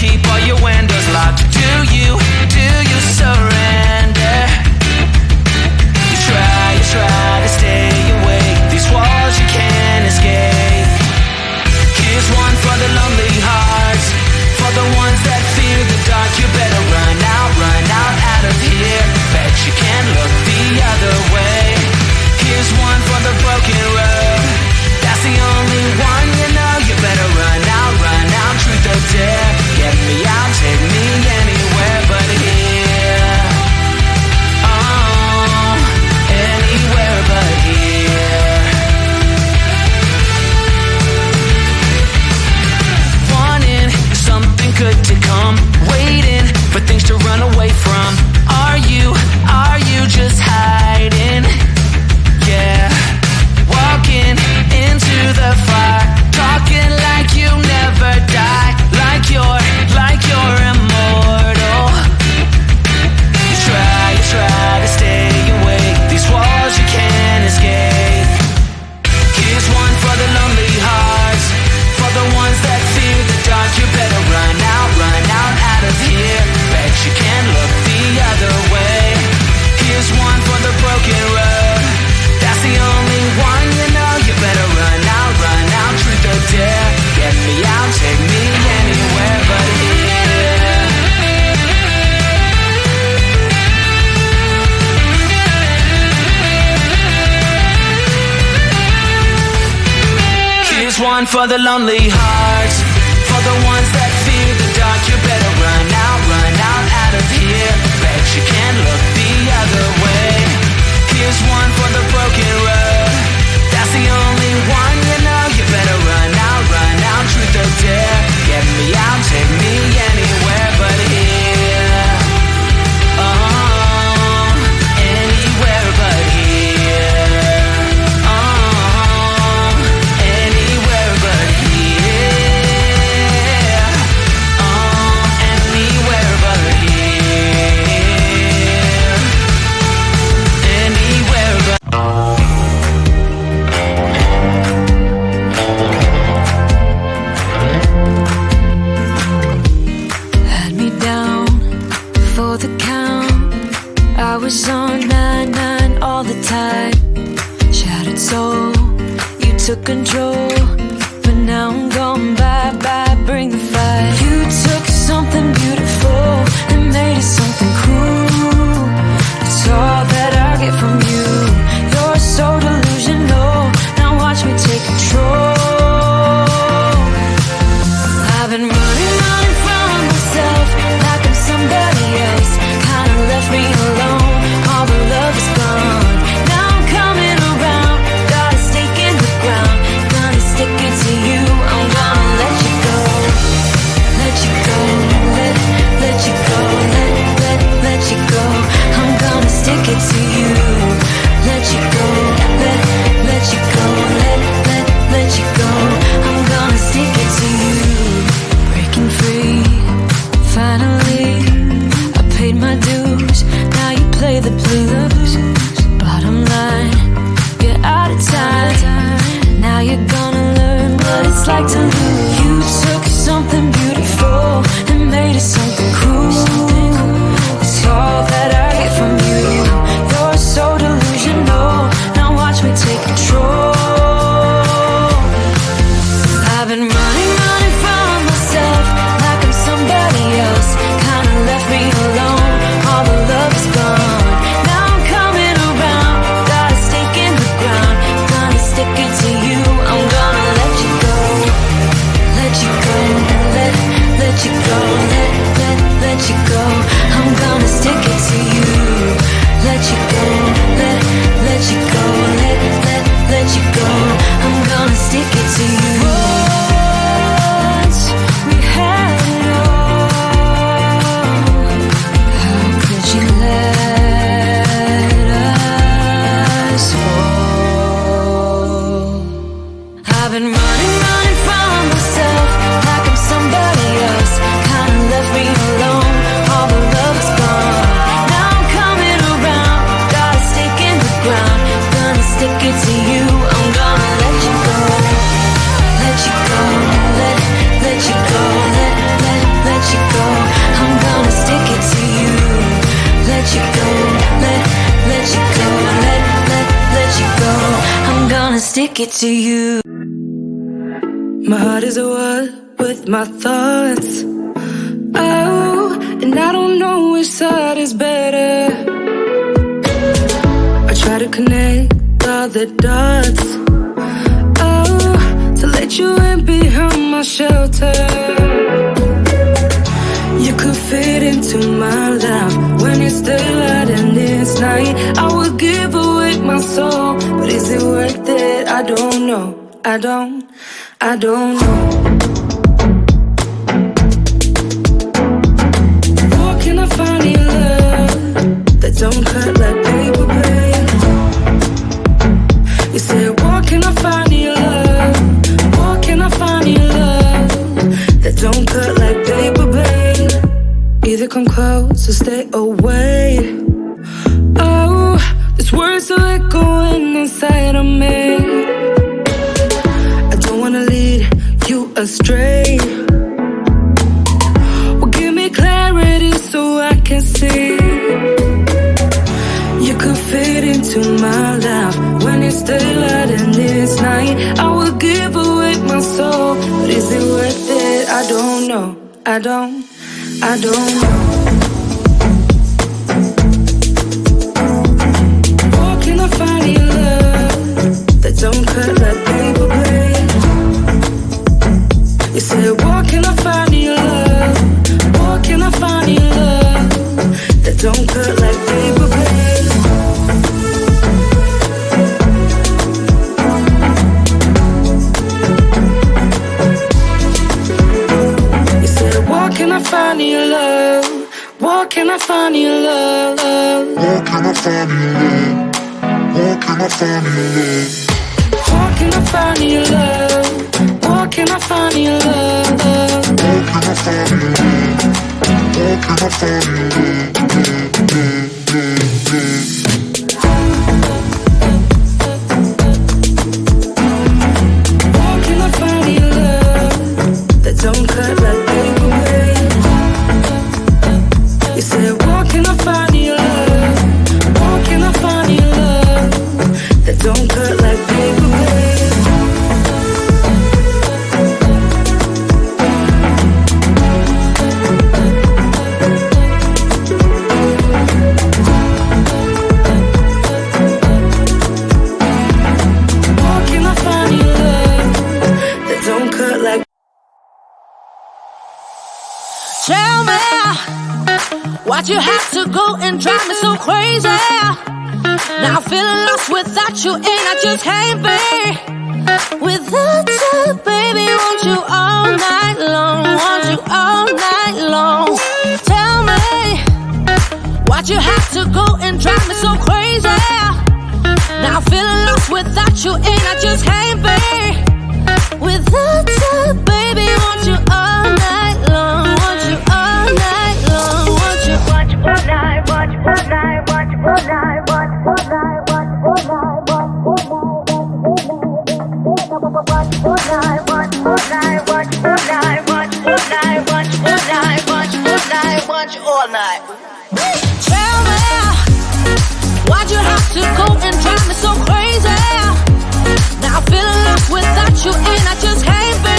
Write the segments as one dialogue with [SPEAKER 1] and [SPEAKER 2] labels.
[SPEAKER 1] keep all your windows locked? Do you surrender? You try to stay awake. These walls you can't escape. Here's one for the lonely hearts, for the ones that fear the dark. You better run out of here. Bet you can't look the other way. Here's one for the broken road. That's the only one you know. You better run out, truth or dare. Get me out, take me anywhere but here. Oh, anywhere but here. Wanting something good to come, waiting for things to run away from. Are you just hiding? Yeah, walking into the fire, talking like you never die, like you're immortal. You try to stay awake. These walls you can't escape. Here's one for the lonely hearts, for the ones that fear the dark. You better run out of here. Bet you can't look the other way. Here's one for the broken road. That's the only one you know. You better run out, truth or dare. Get me out, take me anywhere but here. Here's one for the lonely hearts, for the ones that fear the dark. You better run out of here. Bet you can't look the other way. Here's one for the broken road. That's the only one you know. You better run out, truth or dare. Get me out, take me anywhere but here. Oh, anywhere but here. Oh, anywhere but here. Oh, anywhere but here. Anywhere but
[SPEAKER 2] for the count. I was on 9-9 all the time. Shattered soul, you took control, but now I'm gone bye-bye, bring the fire. You took something beautiful and made it something cruel. It's all that I get from you. You're so delusional, now watch me take control. I've been running from myself like I'm somebody else. Kinda left me alone, all the love is gone. Now I'm coming around, got a stake in the ground. Gonna stick it to you, I'm gonna let you go. Let you go, let you go, let you go. I'm gonna stick it to you. Let you go, let you go, let you go. I'm gonna stick it to you. Breaking free, finally, I paid my dues. Now you play the blues. Bottom line, you're out of time. Now you're gonna learn what it's like to lose. You took something beautiful and made it something cruel. It's all that I get from you. You're so delusional, now watch me take control. I've been running from myself like I'm somebody else. make it to you.
[SPEAKER 3] My heart is at war with my thoughts. Oh, and I don't know which side is better. I try to connect all the dots. Oh, to let you in behind my shelter. You could fit into my life when it's daylight and it's night. I would give away my soul, but is it worth it? I don't know. I don't know. Where can I find your love that don't cut like paper, babe? You said, where can I find your love? Where can I find your love that don't cut like paper, babe? Either come close or stay away. Oh, these words are echoing inside of me. Wanna lead you astray. Well, give me clarity so I can see. You could fit into my life when it's daylight and it's night. I would give away my soul, but is it worth it? I don't know. I don't know. Where can I find your love that don't cut like paper, babe? You said, where can I find your love? Where can I find your love that don't cut like paper, babe? You said, where can I find your love? Where can I find your love?
[SPEAKER 4] Where can I find your love? Where can I find your love?
[SPEAKER 3] Where can I find your love? Where can I find your love?
[SPEAKER 4] Where can I find your love? Where can I find your
[SPEAKER 3] Where can I find your love that don't cut like paper, babe? You said, where can I find your love? Where can I find your love that don't cut like paper, babe?
[SPEAKER 2] Tell me why'd you have to go and drive me so crazy? Now I'm feeling lost without you, and I just can't be without you, baby. Want you all night long, want you all night long. Tell me why'd you have to go and drive me so crazy? Now I'm feeling lost without you, and I just can't be without you, baby. Want you all night long, want you all night long, want you. Want you all night, want you all night, want you all night, want you all night, want you all night, want you all night, want you all night, want you all night, want you all night, want you all night, want you all night, want you all night, want you all night. Tell me why'd you have to go and drive me so crazy? Now I'm feeling lost without you, and I just can't be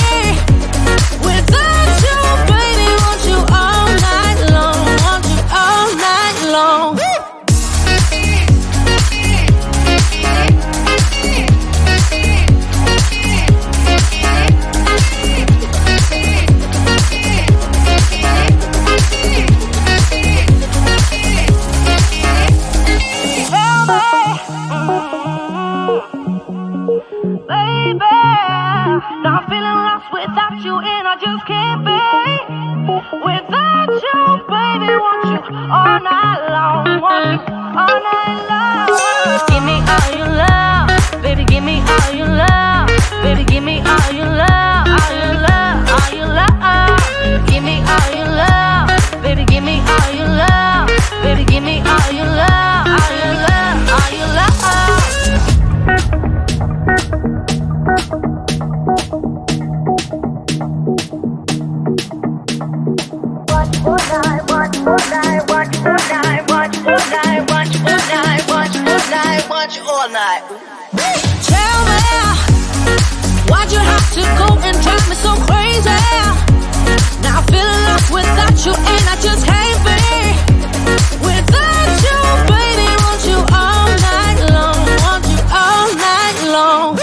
[SPEAKER 2] without you, baby. Want you all night long, want you all night long. Baby, now I'm feeling lost without you, and I just can't be without you, baby. Want you all night long, want you all night long. Give me all your love, baby. Give me all your love, baby. Give me all your love, all your love, all your love. Give me all your love, baby. Give me all your love, baby. Give me all your love, all your love, all your love. All night. Tell me Why'd you have to go and drive me so crazy? Now I'm feeling lost without you, and I just can't be without you, baby. Want you all night long, want you all night long.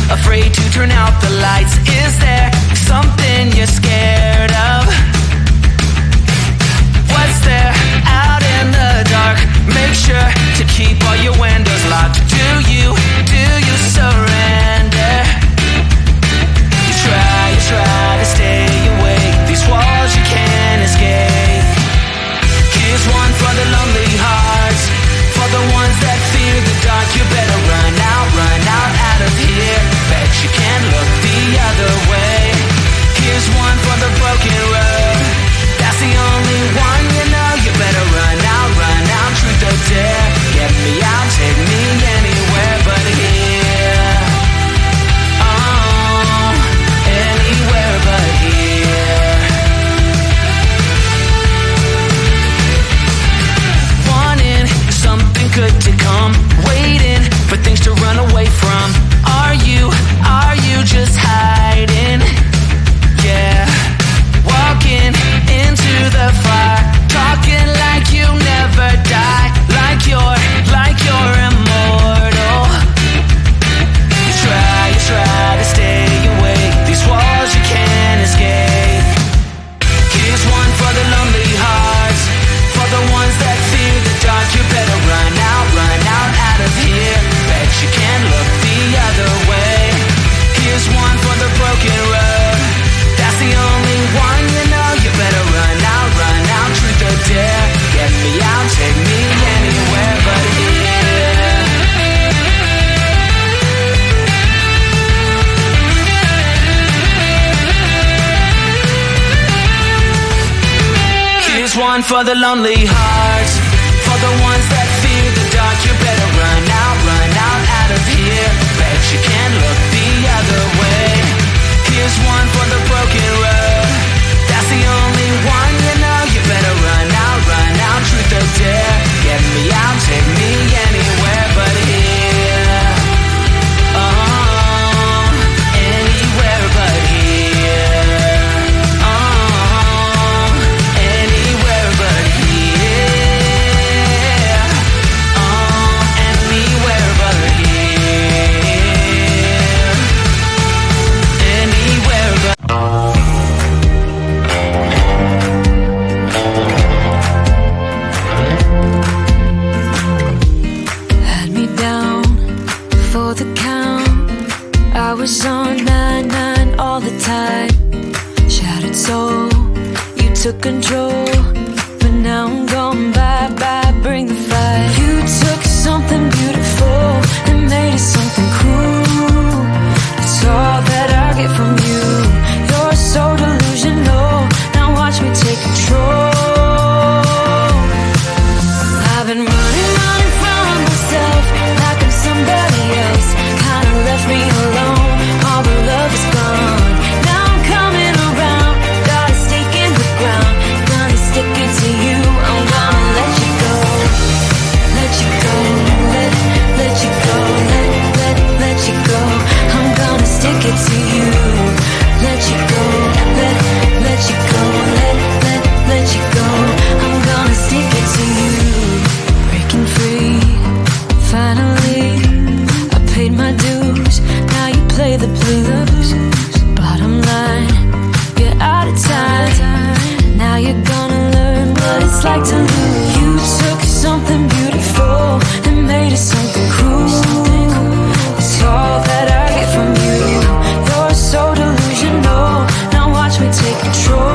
[SPEAKER 1] Afraid to turn out the lights? Is there something you're scared of? What's there out in the dark? Make sure to keep all your windows locked. Do you surrender? You try to stay awake. These walls you can't escape. Here's one for the lonely hearts, for the ones that fear the dark. You better run out of here. Bet you can't look the other way. Here's one for the broken road. That's the only one you know. You better run out, truth or dare. Get me out, take me anywhere but here. Oh, anywhere but here. Wanting something good to come, waiting for things to run away from. Are you just hiding? Yeah, walking into the fire, talking like you never die, like you're immortal. You try to stay awake. These walls you can't escape. Here's one for the lonely hearts, for the ones that fear the dark. You better run out of here. Bet you can't look the other way. Here's one for the broken road. That's the only one you know. You better run out, truth or dare. Get me out, take me anywhere but here. Here's one for the lonely hearts, for the ones that fear the dark. You better run out of here. Bet you can't look the other way. Here's one for the broken road. That's the only one you know. You better run out, truth or dare. Get me out, take me anywhere but here. Oh, anywhere but here. Oh, anywhere but here. Oh, anywhere but here. Anywhere but
[SPEAKER 2] Had me down for the count. I was on 9-9 all the time. Shattered soul, you took control, but now I'm gone. Bye, bring the fire. You took something beautiful and made it something cool. It's all that I get from you. You're so delusional. Now watch me take control. I've been running from myself like I'm somebody else. Kinda left me alone. All the love is gone. Now I'm coming around. Got a stake in the ground. Gonna stick it to you. I'm gonna let you go. Let you go. Let you go. Let you go. I'm gonna stick it to you. Let you go. Let you go. Let you go. I'm gonna stick it to you. Breaking free, finally. I paid my dues. Now you play the blues. Bottom line, you're out of time. Now you're gonna learn what it's like to lose. You took something beautiful and made it something cruel. It's all that I get from you. You're so delusional. Now watch me take control.